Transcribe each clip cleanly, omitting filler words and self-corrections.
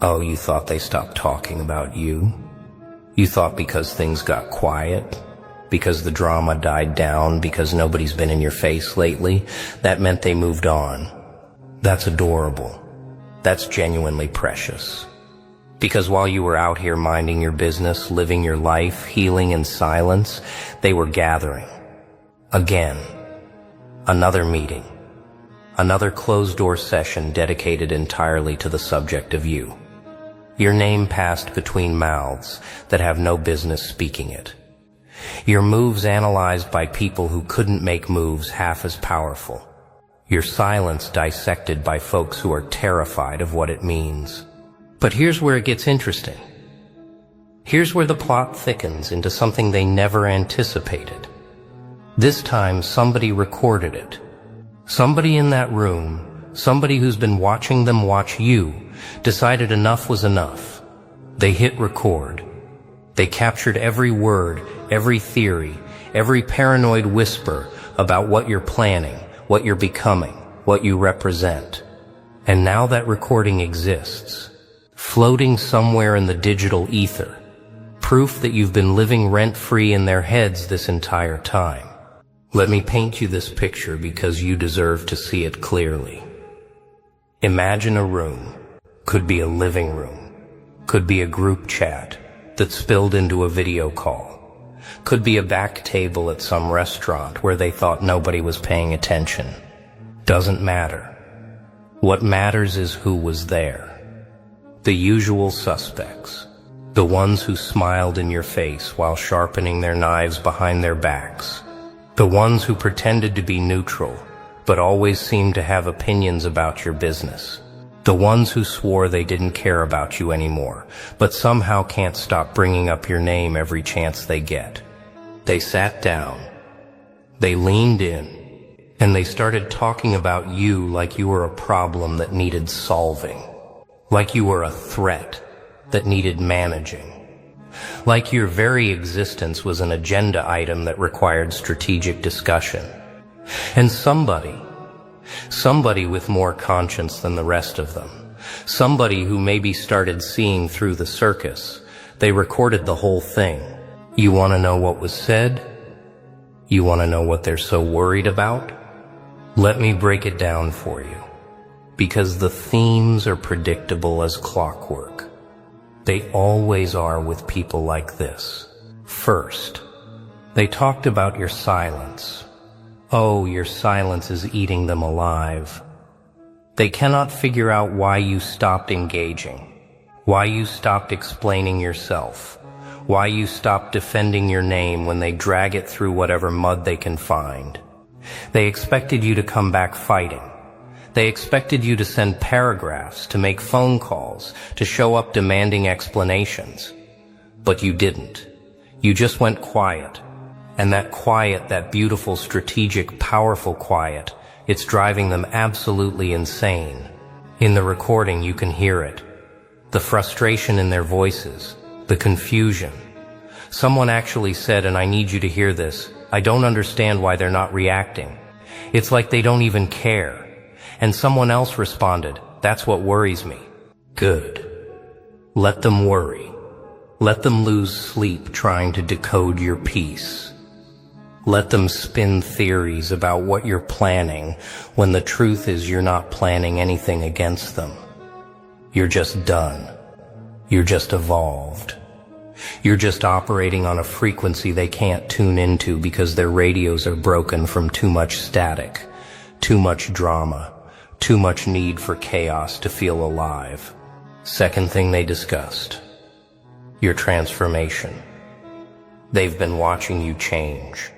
Oh, you thought they stopped talking about you? You thought because things got quiet, because the drama died down, because nobody's been in your face lately, that meant they moved on. That's adorable. That's genuinely precious. Because while you were out here minding your business, living your life, healing in silence, they were gathering. Again. Another meeting. Another closed-door session dedicated entirely to the subject of you. Your name passed between mouths that have no business speaking it. Your moves analyzed by people who couldn't make moves half as powerful. Your silence dissected by folks who are terrified of what it means. But here's where it gets interesting. Here's where the plot thickens into something they never anticipated. This time, somebody recorded it. Somebody in that room, somebody who's been watching them watch you, decided enough was enough. They hit record. They captured every word, every theory, every paranoid whisper about what you're planning, what you're becoming, what you represent. And now that recording exists, floating somewhere in the digital ether, proof that you've been living rent-free in their heads this entire time. Let me paint you this picture because you deserve to see it clearly. Imagine a room. Could be a living room. Could be a group chat that spilled into a video call. Could be a back table at some restaurant where they thought nobody was paying attention. Doesn't matter. What matters is who was there. The usual suspects. The ones who smiled in your face while sharpening their knives behind their backs. The ones who pretended to be neutral, but always seemed to have opinions about your business. The ones who swore they didn't care about you anymore, but somehow can't stop bringing up your name every chance they get. They sat down. They leaned in, and they started talking about you like you were a problem that needed solving. Like you were a threat that needed managing. Like your very existence was an agenda item that required strategic discussion. And somebody with more conscience than the rest of them, somebody who maybe started seeing through the circus, they recorded the whole thing. You want to know what was said? You want to know what they're so worried about? Let me break it down for you, because the themes are predictable as clockwork. They always are with people like this. First, they talked about your silence. Oh, your silence is eating them alive. They cannot figure out why you stopped engaging, why you stopped explaining yourself, why you stopped defending your name when they drag it through whatever mud they can find. They expected you to come back fighting. They expected you to send paragraphs, to make phone calls, to show up demanding explanations. But you didn't. You just went quiet. And that quiet, that beautiful, strategic, powerful quiet, it's driving them absolutely insane. In the recording, you can hear it. The frustration in their voices, the confusion. Someone actually said, and I need you to hear this, I don't understand why they're not reacting. It's like they don't even care. And someone else responded, that's what worries me. Good. Let them worry. Let them lose sleep trying to decode your peace. Let them spin theories about what you're planning when the truth is you're not planning anything against them. You're just done. You're just evolved. You're just operating on a frequency they can't tune into because their radios are broken from too much static, too much drama, too much need for chaos to feel alive. Second thing they discussed, your transformation. They've been watching you change.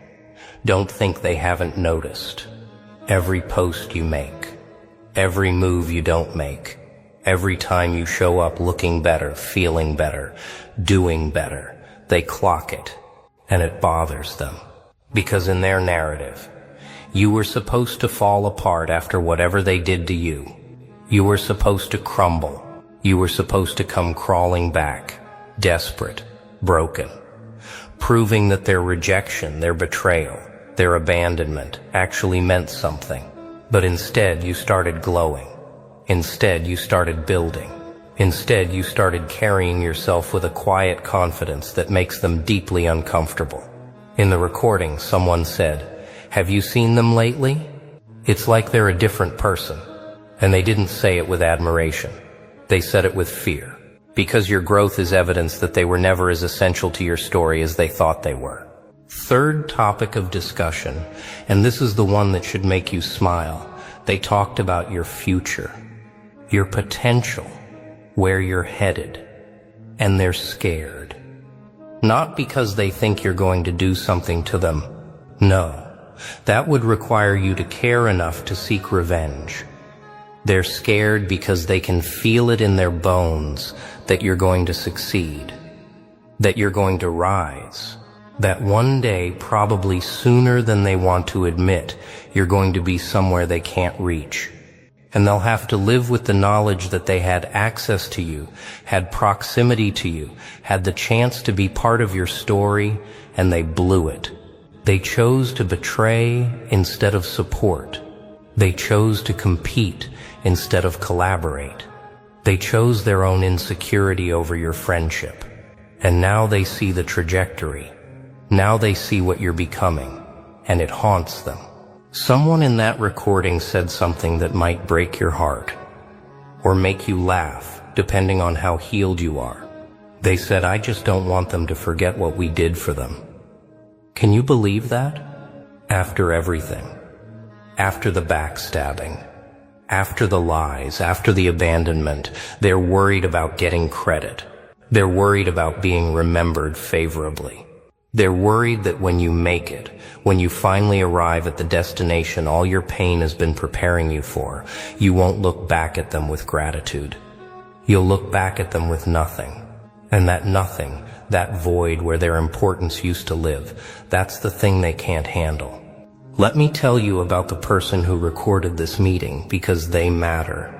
Don't think they haven't noticed. Every post you make, every move you don't make, every time you show up looking better, feeling better, doing better, they clock it, and it bothers them. Because in their narrative, you were supposed to fall apart after whatever they did to you. You were supposed to crumble. You were supposed to come crawling back, desperate, broken, proving that their rejection, their betrayal, their abandonment actually meant something. But instead, you started glowing. Instead, you started building. Instead, you started carrying yourself with a quiet confidence that makes them deeply uncomfortable. In the recording, someone said, "Have you seen them lately? It's like they're a different person." And they didn't say it with admiration. They said it with fear, because your growth is evidence that they were never as essential to your story as they thought they were. Third topic of discussion, and this is the one that should make you smile. They talked about your future, your potential, where you're headed, and they're scared. Not because they think you're going to do something to them. No, that would require you to care enough to seek revenge. They're scared because they can feel it in their bones that you're going to succeed, that you're going to rise, that one day, probably sooner than they want to admit, you're going to be somewhere they can't reach. And they'll have to live with the knowledge that they had access to you, had proximity to you, had the chance to be part of your story, and they blew it. They chose to betray instead of support. They chose to compete instead of collaborate. They chose their own insecurity over your friendship. And now they see the trajectory. Now they see what you're becoming, and it haunts them. Someone in that recording said something that might break your heart, or make you laugh, depending on how healed you are. They said, "I just don't want them to forget what we did for them." Can you believe that? After everything, after the backstabbing, after the lies, after the abandonment, they're worried about getting credit. They're worried about being remembered favorably. They're worried that when you make it, when you finally arrive at the destination all your pain has been preparing you for, you won't look back at them with gratitude. You'll look back at them with nothing. And that nothing, that void where their importance used to live, that's the thing they can't handle. Let me tell you about the person who recorded this meeting, because they matter.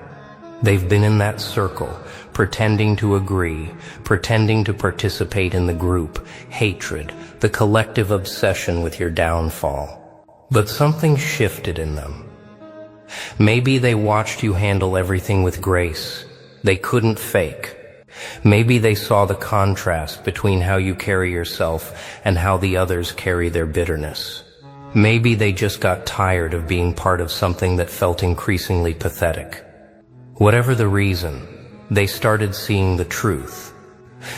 They've been in that circle, pretending to agree, pretending to participate in the group, hatred, the collective obsession with your downfall. But something shifted in them. Maybe they watched you handle everything with grace. They couldn't fake. Maybe they saw the contrast between how you carry yourself and how the others carry their bitterness. Maybe they just got tired of being part of something that felt increasingly pathetic. Whatever the reason, they started seeing the truth.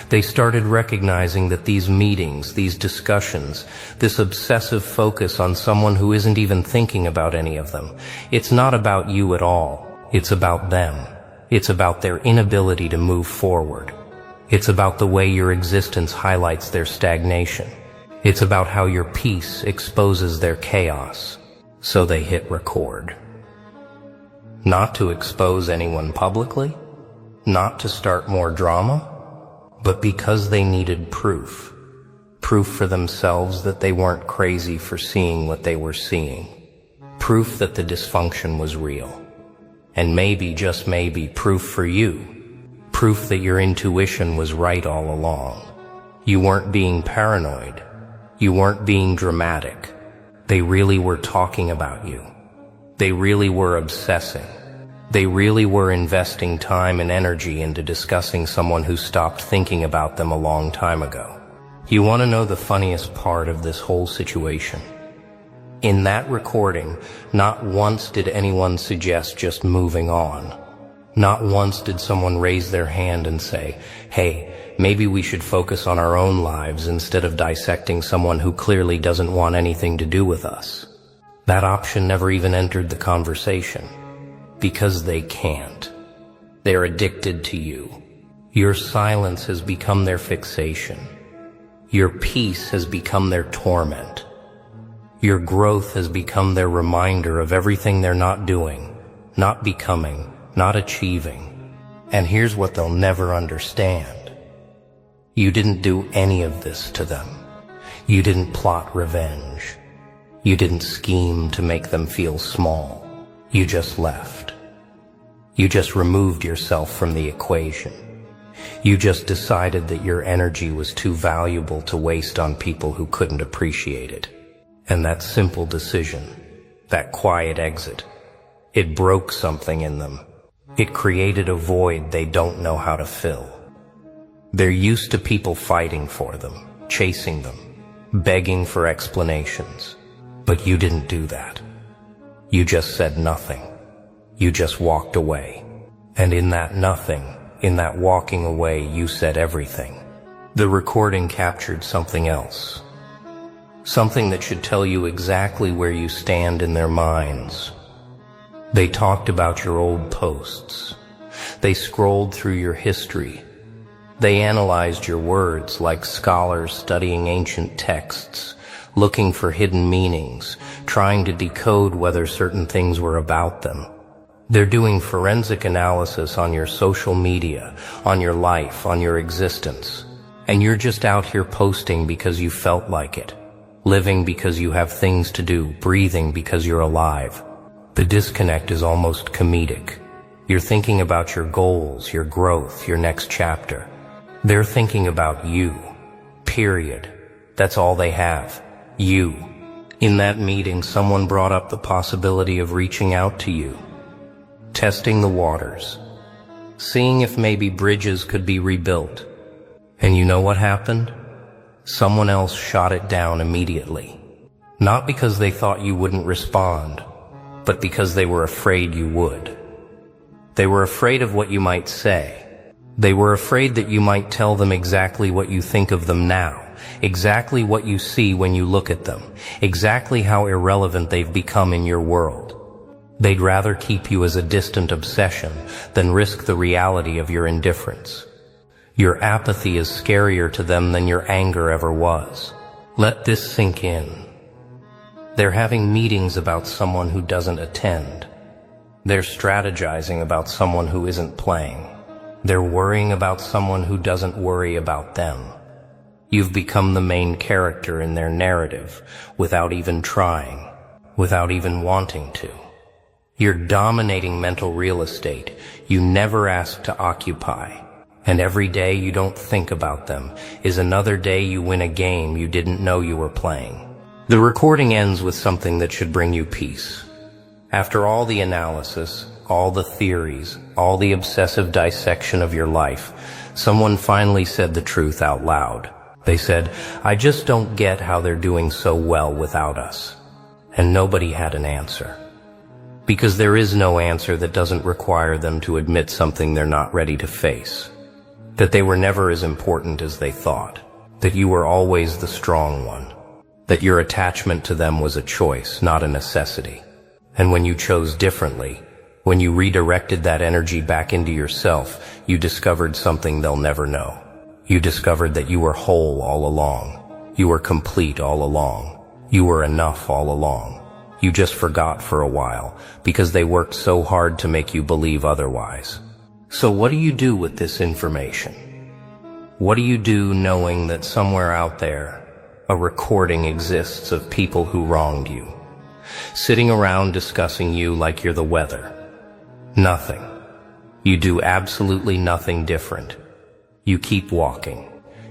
They started recognizing that these meetings, these discussions, this obsessive focus on someone who isn't even thinking about any of them, it's not about you at all. It's about them. It's about their inability to move forward. It's about the way your existence highlights their stagnation. It's about how your peace exposes their chaos. So they hit record. Not to expose anyone publicly, not to start more drama, but because they needed proof. Proof for themselves that they weren't crazy for seeing what they were seeing. Proof that the dysfunction was real. And maybe, just maybe, proof for you. Proof that your intuition was right all along. You weren't being paranoid. You weren't being dramatic. They really were talking about you. They really were obsessing. They really were investing time and energy into discussing someone who stopped thinking about them a long time ago. You want to know the funniest part of this whole situation? In that recording, not once did anyone suggest just moving on. Not once did someone raise their hand and say, "Hey, maybe we should focus on our own lives instead of dissecting someone who clearly doesn't want anything to do with us." That option never even entered the conversation. Because they can't. They're addicted to you. Your silence has become their fixation. Your peace has become their torment. Your growth has become their reminder of everything they're not doing, not becoming, not achieving. And here's what they'll never understand. You didn't do any of this to them. You didn't plot revenge. You didn't scheme to make them feel small. You just left. You just removed yourself from the equation. You just decided that your energy was too valuable to waste on people who couldn't appreciate it. And that simple decision, that quiet exit, it broke something in them. It created a void they don't know how to fill. They're used to people fighting for them, chasing them, begging for explanations. But you didn't do that. You just said nothing. You just walked away. And in that nothing, in that walking away, you said everything. The recording captured something else. Something that should tell you exactly where you stand in their minds. They talked about your old posts. They scrolled through your history. They analyzed your words like scholars studying ancient texts, looking for hidden meanings, trying to decode whether certain things were about them. They're doing forensic analysis on your social media, on your life, on your existence. And you're just out here posting because you felt like it, living because you have things to do, breathing because you're alive. The disconnect is almost comedic. You're thinking about your goals, your growth, your next chapter. They're thinking about you. Period. That's all they have. You. In that meeting, someone brought up the possibility of reaching out to you, testing the waters, seeing if maybe bridges could be rebuilt. And you know what happened? Someone else shot it down immediately. Not because they thought you wouldn't respond, but because they were afraid you would. They were afraid of what you might say. They were afraid that you might tell them exactly what you think of them now, exactly what you see when you look at them, exactly how irrelevant they've become in your world. They'd rather keep you as a distant obsession than risk the reality of your indifference. Your apathy is scarier to them than your anger ever was. Let this sink in. They're having meetings about someone who doesn't attend. They're strategizing about someone who isn't playing. They're worrying about someone who doesn't worry about them. You've become the main character in their narrative without even trying, without even wanting to. You're dominating mental real estate you never asked to occupy. And every day you don't think about them is another day you win a game you didn't know you were playing. The recording ends with something that should bring you peace. After all the analysis, all the theories, all the obsessive dissection of your life, someone finally said the truth out loud. They said, "I just don't get how they're doing so well without us." And nobody had an answer. Because there is no answer that doesn't require them to admit something they're not ready to face. That they were never as important as they thought. That you were always the strong one. That your attachment to them was a choice, not a necessity. And when you chose differently, when you redirected that energy back into yourself, you discovered something they'll never know. You discovered that you were whole all along. You were complete all along. You were enough all along. You just forgot for a while because they worked so hard to make you believe otherwise. So what do you do with this information? What do you do knowing that somewhere out there, a recording exists of people who wronged you, sitting around discussing you like you're the weather? Nothing. You do absolutely nothing different. You keep walking.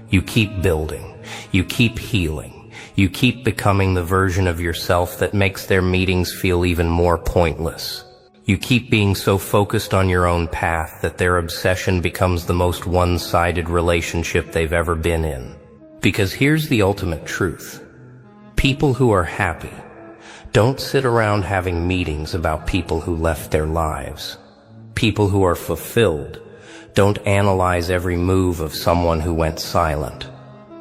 You keep building. You keep healing. You keep becoming the version of yourself that makes their meetings feel even more pointless. You keep being so focused on your own path that their obsession becomes the most one-sided relationship they've ever been in. Because here's the ultimate truth. People who are happy don't sit around having meetings about people who left their lives. People who are fulfilled don't analyze every move of someone who went silent.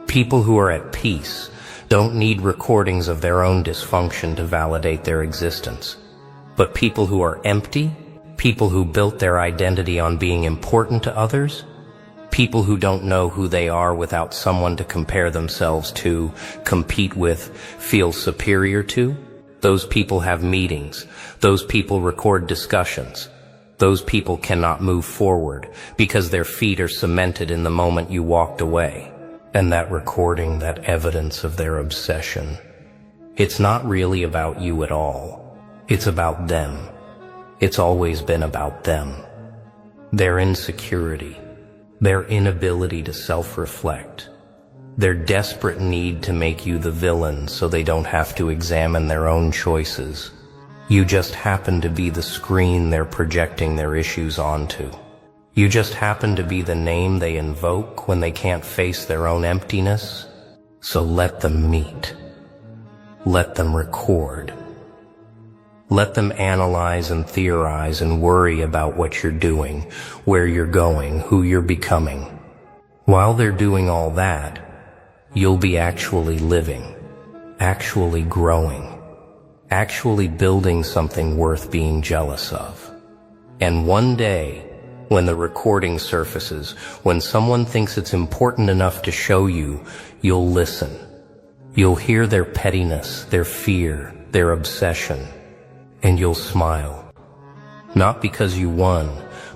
People who are at peace don't need recordings of their own dysfunction to validate their existence. But people who are empty, people who built their identity on being important to others, people who don't know who they are without someone to compare themselves to, compete with, feel superior to, those people have meetings. Those people record discussions. Those people cannot move forward because their feet are cemented in the moment you walked away. And that recording, that evidence of their obsession, it's not really about you at all. It's about them. It's always been about them. Their insecurity, their inability to self-reflect, their desperate need to make you the villain so they don't have to examine their own choices. You just happen to be the screen they're projecting their issues onto. You just happen to be the name they invoke when they can't face their own emptiness. So let them meet. Let them record. Let them analyze and theorize and worry about what you're doing, where you're going, who you're becoming. While they're doing all that, you'll be actually living, actually growing, actually building something worth being jealous of. And one day, when the recording surfaces, when someone thinks it's important enough to show you, you'll listen. You'll hear their pettiness, their fear, their obsession, and you'll smile. Not because you won,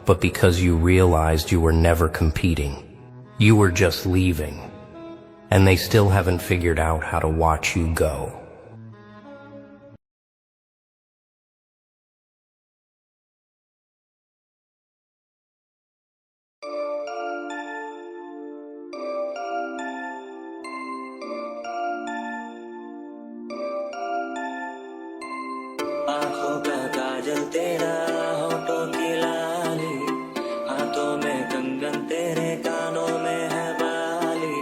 but because you realized you were never competing. You were just leaving, and they still haven't figured out how to watch you go. आँखों का काजल तेरा, होठों की लाली, हाथों में कंगन तेरे, कानों में है बाली।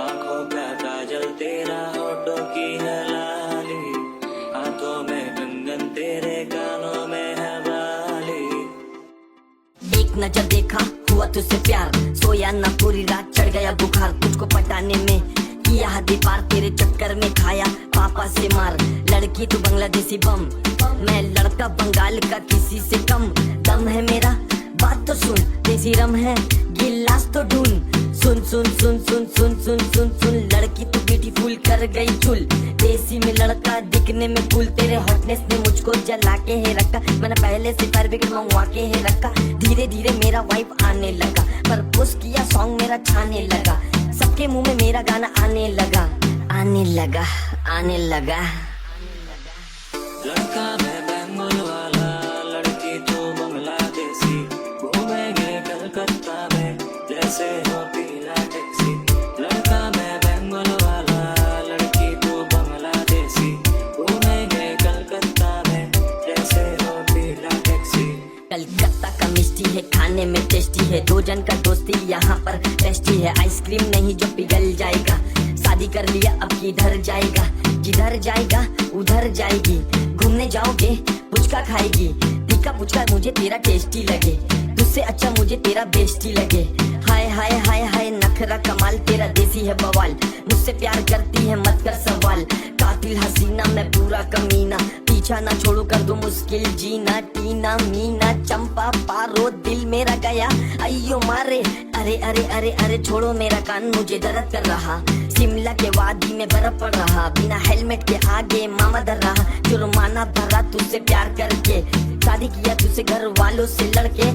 आँखों का काजल तेरा, होठों की है लाली, हाथों में कंगन तेरे, कानों में है बाली। एक नजर देखा हुआ तुझसे प्यार, सोया ना पूरी रात, चढ़ गया बुखार तुझको पटाने में, किया हद पार, तेरे चक्कर में खाया पापा से मार। लड़की तू बांग्लादेशी बम, मैं लड़का बंगाल का किसी से कम। दम है मेरा बात तो सुन, देसी रम है गिलास तो ढूंढ। सुन सुन सुन सुन सुन सुन सुन सुन, लड़की तू ब्यूटीफुल कर गई चुल। देसी में लड़का दिखने में कूल, तेरे हॉटनेस ने मुझको जला के है रखा। मैंने पहले से फायर ब्रिगेड मंगवा के है रखा। धीरे धीरे मेरा वाइफ आने लगा, पर पुश किया सॉन्ग मेरा छाने लगा। सबके मुंह में मेरा गाना आने लगा, आने लगा, आने लगा। लड़का मैं बेंगल वाला, लड़की तो बांग्लादेशी, घूमेंगे कलकत्ता में जैसे हो पीला टैक्सी। लड़का मैं बेंगल वाला, लड़की तो बांग्लादेशी, घूमेंगे कलकत्ता में जैसे हो पीला टैक्सी। कलकत्ता का मिष्टी है, खाने में टेस्टी है, दो जन का दोस्ती यहाँ पर टेस्टी है। आइसक्रीम नहीं जो पिघल जाएगा, शादी कर लिया अब किधर जाएगा। जिधर जाएगा उधर जाएगी, घूमने जाओगे पुचका खाएगी। तीखा पुचका मुझे तेरा टेस्टी लगे, तुझसे अच्छा मुझे तेरा बेस्टी लगे। हाय हाय हाय हाय नखरा कमाल, तेरा देसी है बवाल। मुझसे प्यार करती है मत कर सवाल, कातिल हसीना मैं पूरा कमीना। पीछा ना छोड़ू कर दो मुश्किल जीना, टीना मीना चंपा पारो दिल मेरा गया अयो मारे। अरे अरे अरे अरे छोड़ो मेरा कान, मुझे दर्द कर रहा। शिमला के वादी में बर्फ पड़ रहा, बिना हेलमेट के आगे मामा धर रहा। जुर्माना भरा तुझसे प्यार करके, शादी किया तुझसे घर वालों से लड़के।